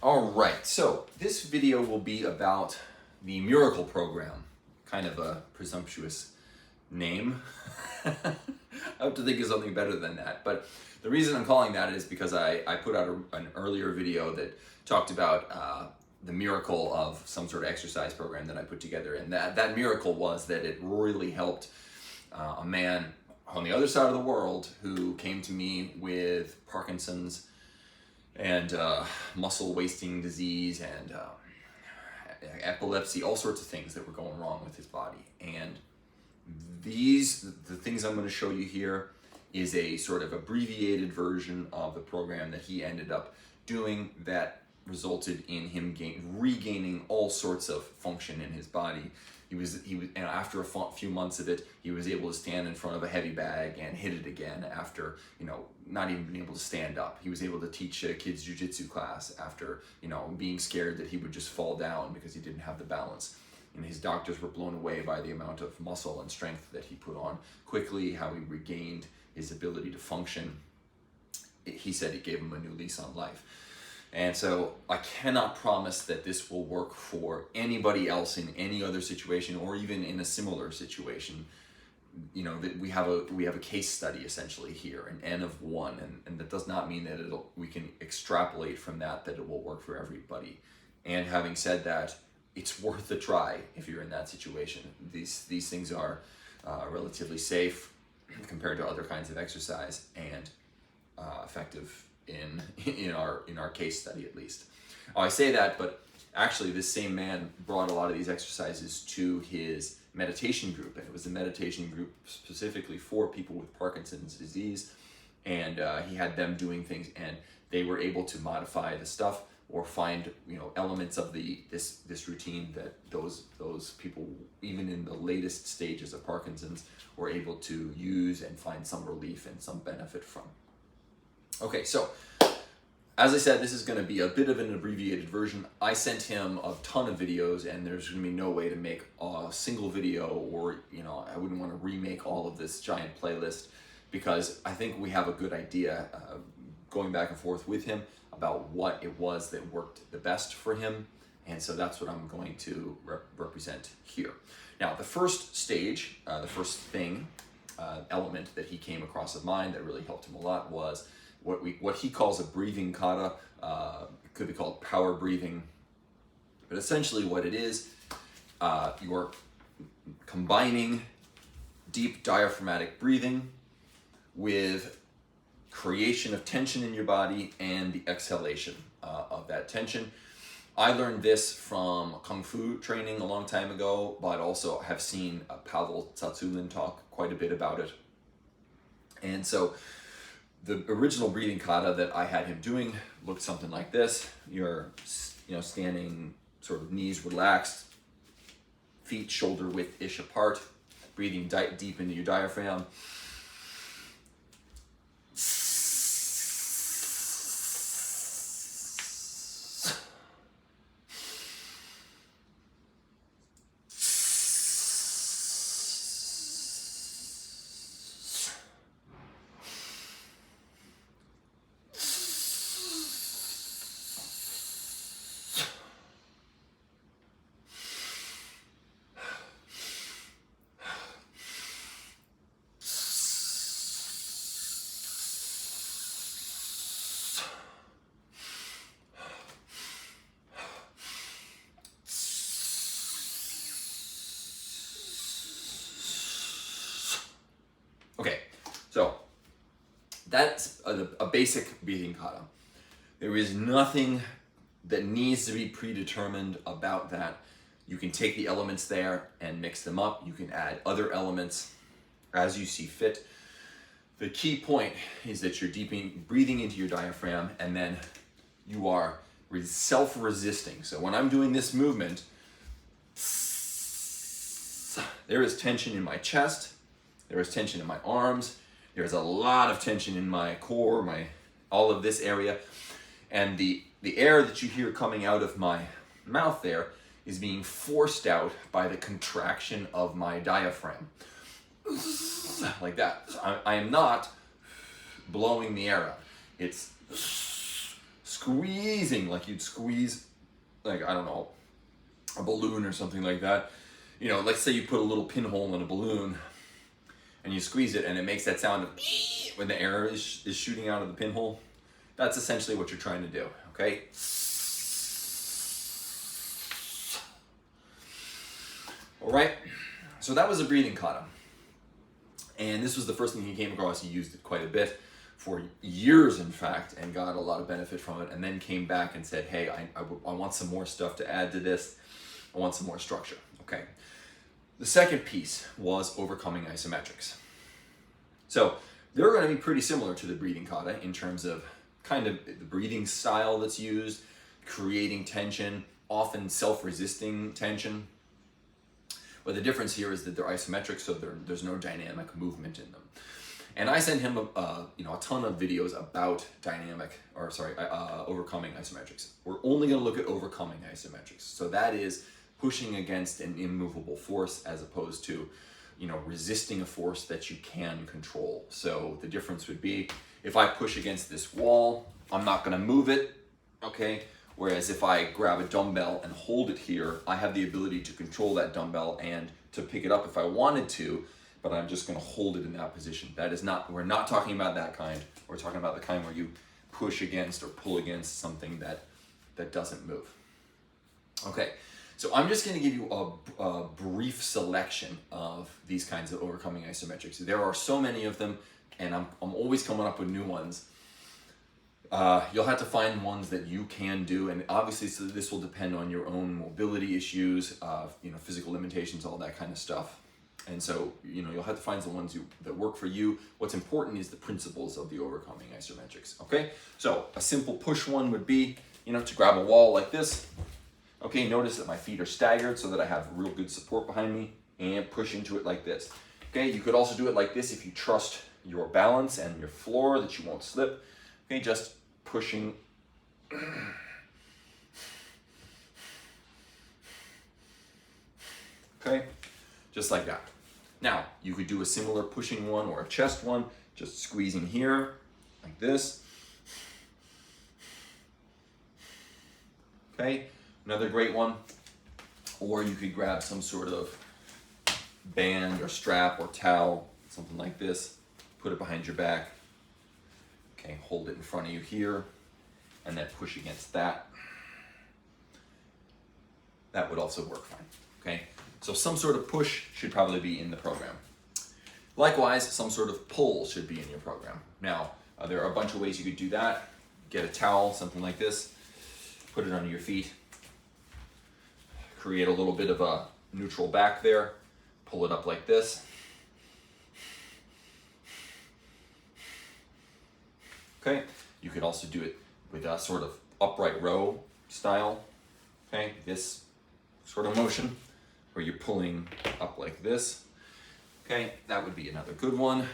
All right, so this video will be about the Miracle Program. Kind of a presumptuous name. I have to think of something better than that. But the reason I'm calling that is because I put out an earlier video that talked about the miracle of some sort of exercise program that I put together. And that miracle was that it really helped a man on the other side of the world who came to me with Parkinson's and muscle wasting disease and epilepsy, all sorts of things that were going wrong with his body. And the things I'm going to show you here is a sort of abbreviated version of the program that he ended up doing that resulted in him regaining all sorts of function in his body. He was, and after a few months of it, he was able to stand in front of a heavy bag and hit it again after, not even being able to stand up. He was able to teach a kids' jiu-jitsu class after, being scared that he would just fall down because he didn't have the balance. And his doctors were blown away by the amount of muscle and strength that he put on quickly, how he regained his ability to function. He said it gave him a new lease on life. And so I cannot promise that this will work for anybody else in any other situation or even in a similar situation. That we have a case study essentially here, an N of 1, and that does not mean that we can extrapolate from that it will work for everybody. And having said that, it's worth a try if you're in that situation. These things are relatively safe compared to other kinds of exercise and effective in our case study at least. I say that, but actually this same man brought a lot of these exercises to his meditation group, and it was a meditation group specifically for people with Parkinson's disease, and he had them doing things, and they were able to modify the stuff or find elements of this routine that those people, even in the latest stages of Parkinson's, were able to use and find some relief and some benefit from. Okay, so as I said, this is going to be a bit of an abbreviated version. I sent him a ton of videos, and there's going to be no way to make a single video, or I wouldn't want to remake all of this giant playlist, because I think we have a good idea going back and forth with him about what it was that worked the best for him, and so that's what I'm going to represent here. Now, the first stage, the first thing, element that he came across of mine that really helped him a lot was what he calls a breathing kata. It could be called power breathing, but essentially what it is, you're combining deep diaphragmatic breathing with creation of tension in your body and the exhalation of that tension. I learned this from Kung Fu training a long time ago, but also have seen Pavel Tsatsouline talk quite a bit about it. And so the original breathing kata that I had him doing looked something like this. You're standing sort of knees relaxed, feet shoulder width-ish apart, breathing deep into your diaphragm. Okay, so that's a basic breathing kata. There is nothing that needs to be predetermined about that. You can take the elements there and mix them up. You can add other elements as you see fit. The key point is that you're breathing into your diaphragm, and then you are self-resisting. So when I'm doing this movement, there is tension in my chest. There is tension in my arms. There's a lot of tension in my core, all of this area. And the air that you hear coming out of my mouth there is being forced out by the contraction of my diaphragm. Like that. I am not blowing the air out. It's squeezing like you'd squeeze, like, I don't know, a balloon or something like that. You know, let's say you put a little pinhole in a balloon and you squeeze it and it makes that sound of when the air is shooting out of the pinhole. That's essentially what you're trying to do, okay? All right, so that was a breathing kata. And this was the first thing he came across. He used it quite a bit for years, in fact, and got a lot of benefit from it, and then came back and said, hey, I want some more stuff to add to this. I want some more structure, okay? The second piece was overcoming isometrics. So they're going to be pretty similar to the breathing kata in terms of kind of the breathing style that's used, creating tension, often self-resisting tension. But the difference here is that they're isometric, so there's no dynamic movement in them. And I sent him a ton of videos about overcoming isometrics. We're only going to look at overcoming isometrics. So that is pushing against an immovable force as opposed to, resisting a force that you can control. So the difference would be if I push against this wall, I'm not going to move it, okay? Whereas if I grab a dumbbell and hold it here, I have the ability to control that dumbbell and to pick it up if I wanted to, but I'm just going to hold it in that position. We're not talking about that kind. We're talking about the kind where you push against or pull against something that doesn't move. Okay, so I'm just going to give you a brief selection of these kinds of overcoming isometrics. There are so many of them, and I'm always coming up with new ones. You'll have to find ones that you can do, and obviously so this will depend on your own mobility issues, physical limitations, all that kind of stuff. And so, you'll have to find the ones that work for you. What's important is the principles of the overcoming isometrics, okay? So a simple push one would be, to grab a wall like this. Okay, notice that my feet are staggered so that I have real good support behind me, and push into it like this. Okay, you could also do it like this if you trust your balance and your floor that you won't slip. Okay, just pushing. Okay, just like that. Now, you could do a similar pushing one or a chest one, just squeezing here, like this. Okay, another great one. Or you could grab some sort of band or strap or towel, something like this, put it behind your back. Okay, hold it in front of you here, and then push against that. That would also work fine, okay? So some sort of push should probably be in the program. Likewise, some sort of pull should be in your program. Now, there are a bunch of ways you could do that. Get a towel, something like this, put it under your feet, create a little bit of a neutral back there, pull it up like this. Okay, you could also do it with a sort of upright row style, okay, this sort of motion where you're pulling up like this. Okay, that would be another good one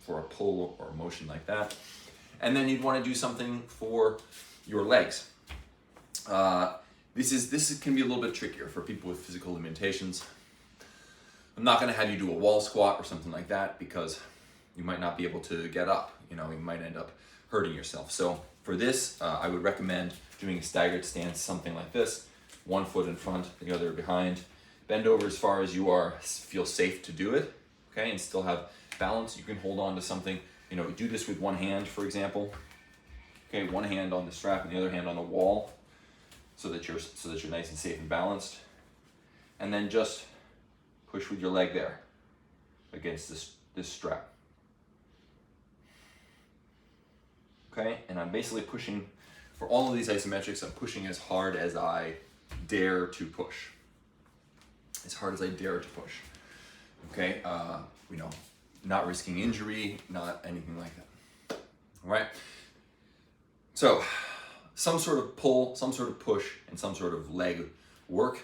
for a pull or a motion like that. And then you'd want to do something for your legs. This can be a little bit trickier for people with physical limitations. I'm not going to have you do a wall squat or something like that because you might not be able to get up. You might end up hurting yourself. So for this, I would recommend doing a staggered stance, something like this. One foot in front, the other behind. Bend over as far as you feel safe to do it, okay, and still have balance. You can hold on to something. Do this with one hand, for example. Okay, one hand on the strap and the other hand on the wall, so that you're nice and safe and balanced. And then just push with your leg there against this strap. Okay, and I'm basically pushing, for all of these isometrics, I'm pushing as hard as I dare to push. As hard as I dare to push. Okay, not risking injury, not anything like that. All right, so some sort of pull, some sort of push, and some sort of leg work.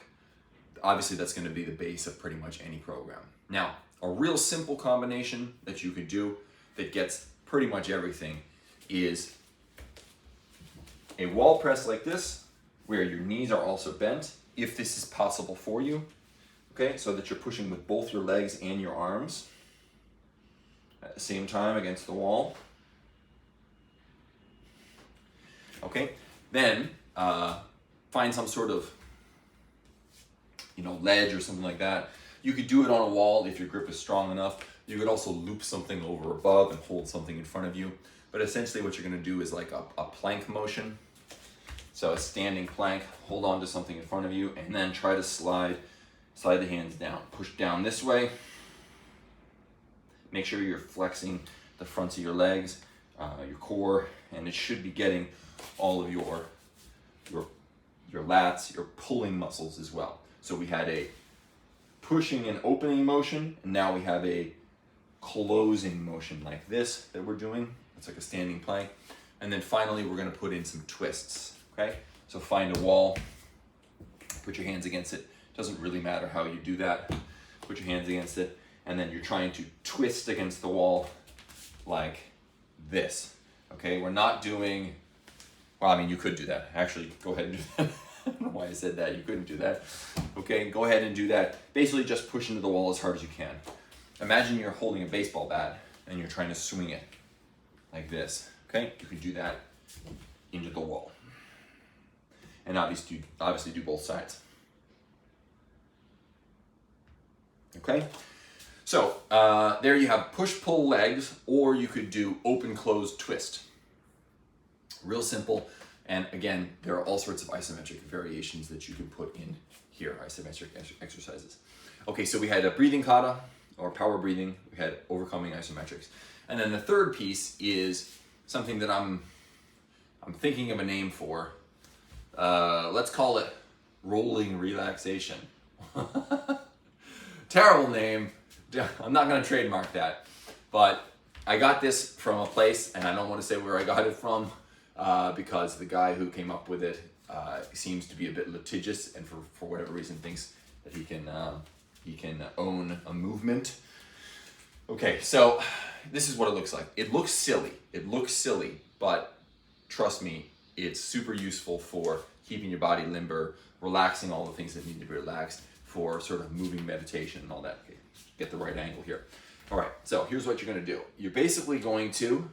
Obviously, that's going to be the base of pretty much any program. Now, a real simple combination that you could do that gets pretty much everything is a wall press like this, where your knees are also bent, if this is possible for you, okay, so that you're pushing with both your legs and your arms at the same time against the wall. Then find some sort of, ledge or something like that. You could do it on a wall if your grip is strong enough. You could also loop something over above and hold something in front of you. But essentially what you're gonna do is like a plank motion. So a standing plank, hold on to something in front of you, and then try to slide the hands down. Push down this way. Make sure you're flexing the fronts of your legs, your core, and it should be getting all of your lats, your pulling muscles as well. So we had a pushing and opening motion, and now we have a closing motion like this that we're doing. It's like a standing plank. And then finally, we're gonna put in some twists, okay? So find a wall, put your hands against it. Doesn't really matter how you do that. Put your hands against it, and then you're trying to twist against the wall like this, okay? We're not doing, well, I mean, you could do that. Actually, go ahead and do that. I don't know why I said that. You couldn't do that. Okay, go ahead and do that. Basically, just push into the wall as hard as you can. Imagine you're holding a baseball bat and you're trying to swing it like this. Okay, you can do that into the wall. And obviously do both sides. Okay, so there you have push-pull legs, or you could do open-close twist. Real simple. And again, there are all sorts of isometric variations that you can put in here, isometric exercises. Okay, so we had a breathing kata, or power breathing. We had overcoming isometrics. And then the third piece is something that I'm thinking of a name for. Let's call it rolling relaxation. Terrible name. I'm not gonna trademark that. But I got this from a place, and I don't want to say where I got it from, because the guy who came up with it seems to be a bit litigious, and for whatever reason thinks that he can own a movement. Okay, so this is what it looks like. It looks silly, but trust me, it's super useful for keeping your body limber, relaxing all the things that need to be relaxed, for sort of moving meditation and all that. Okay, get the right angle here. All right, so here's what you're gonna do. You're basically going to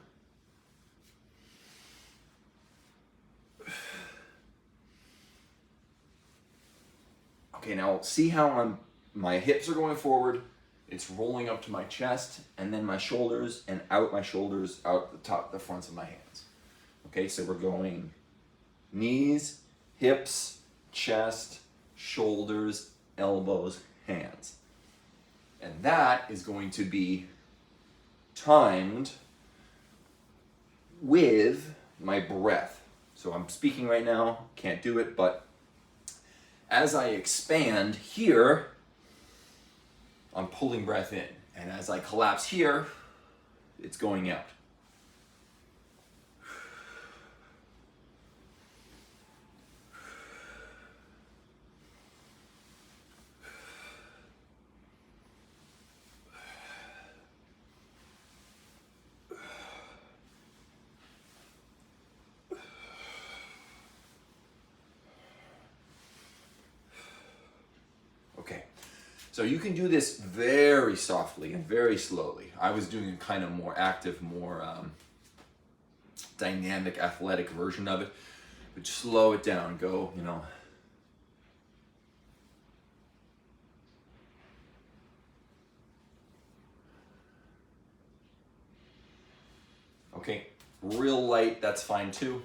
okay, now see how my hips are going forward, it's rolling up to my chest, and then my shoulders, and out my shoulders, out the top, the fronts of my hands. Okay, so we're going knees, hips, chest, shoulders, elbows, hands. And that is going to be timed with my breath. So I'm speaking right now, can't do it, but as I expand here, I'm pulling breath in. And as I collapse here, it's going out. Okay, so you can do this very softly and very slowly. I was doing a kind of more active, more dynamic, athletic version of it, but slow it down, go, Okay, real light, that's fine too.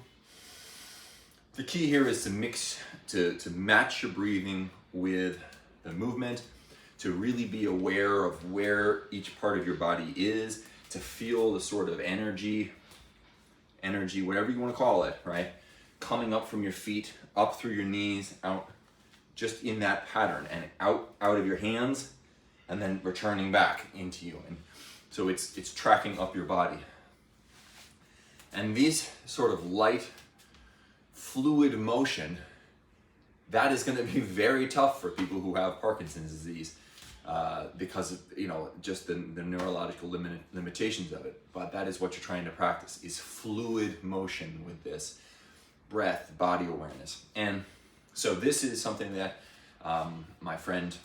The key here is to match your breathing with the movement, to really be aware of where each part of your body is, to feel the sort of energy, whatever you want to call it, right? Coming up from your feet, up through your knees, out, just in that pattern, and out of your hands, and then returning back into you. And so it's tracking up your body. And these sort of light, fluid motion, that is going to be very tough for people who have Parkinson's disease because of, just the neurological limitations of it. But that is what you're trying to practice, is fluid motion with this breath, body awareness. And so this is something that my friend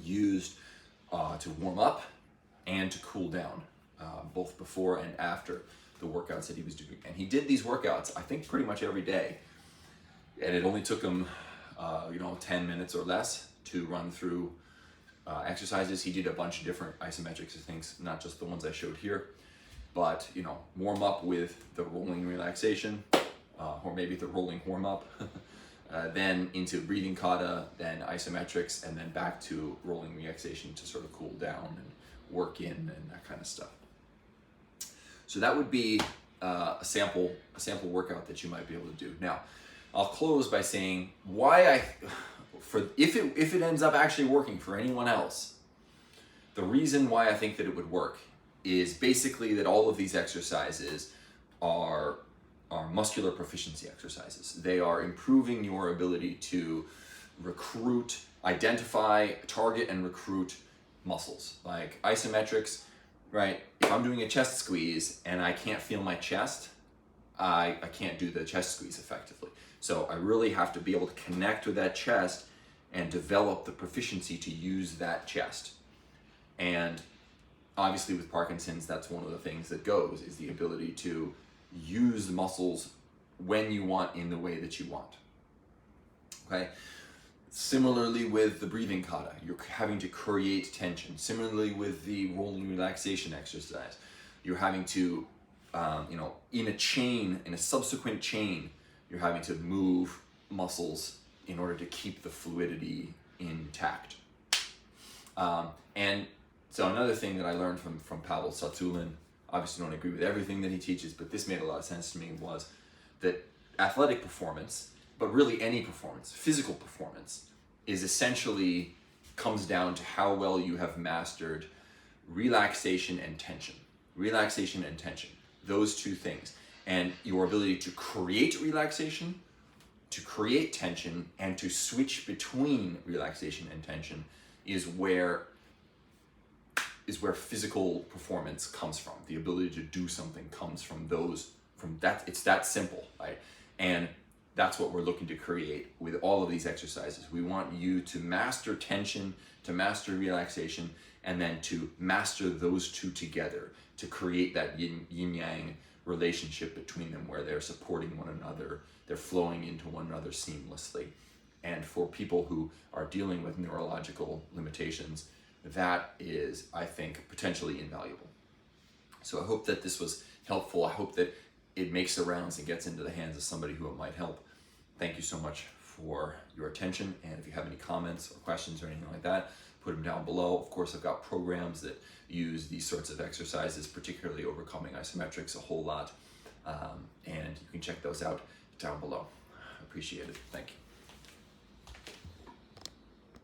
used to warm up and to cool down, both before and after the workouts that he was doing. And he did these workouts, I think, pretty much every day. And it only took him, 10 minutes or less to run through exercises. He did a bunch of different isometrics things, not just the ones I showed here, but, warm up with the rolling relaxation, or maybe the rolling warm up, then into breathing kata, then isometrics, and then back to rolling relaxation to sort of cool down and work in and that kind of stuff. So that would be a sample workout that you might be able to do. Now, I'll close by saying if it ends up actually working for anyone else, the reason why I think that it would work is basically that all of these exercises are muscular proficiency exercises. They are improving your ability to identify, target, and recruit muscles. Like isometrics, right? If I'm doing a chest squeeze and I can't feel my chest, I can't do the chest squeeze effectively. So I really have to be able to connect with that chest and develop the proficiency to use that chest. And obviously with Parkinson's, that's one of the things that goes, is the ability to use the muscles when you want in the way that you want. Okay? Similarly with the breathing kata, you're having to create tension. Similarly with the rolling relaxation exercise, you're having to, in a subsequent chain, you're having to move muscles in order to keep the fluidity intact. And so another thing that I learned from Pavel Tsatsouline, obviously don't agree with everything that he teaches, but this made a lot of sense to me, was that athletic performance, but really any performance, physical performance, comes down to how well you have mastered relaxation and tension. Relaxation and tension, those two things. And your ability to create relaxation, to create tension, and to switch between relaxation and tension is where physical performance comes from. The ability to do something comes from that. It's that simple, right? And that's what we're looking to create with all of these exercises. We want you to master tension, to master relaxation, and then to master those two together to create that yin-yang relationship between them where they're supporting one another, they're flowing into one another seamlessly. And for people who are dealing with neurological limitations, that is, I think, potentially invaluable. So I hope that this was helpful. I hope that it makes the rounds and gets into the hands of somebody who it might help. Thank you so much for your attention. And if you have any comments or questions or anything like that, put them down below. Of course, I've got programs that use these sorts of exercises, particularly overcoming isometrics, a whole lot. And you can check those out down below. Appreciate it. Thank you.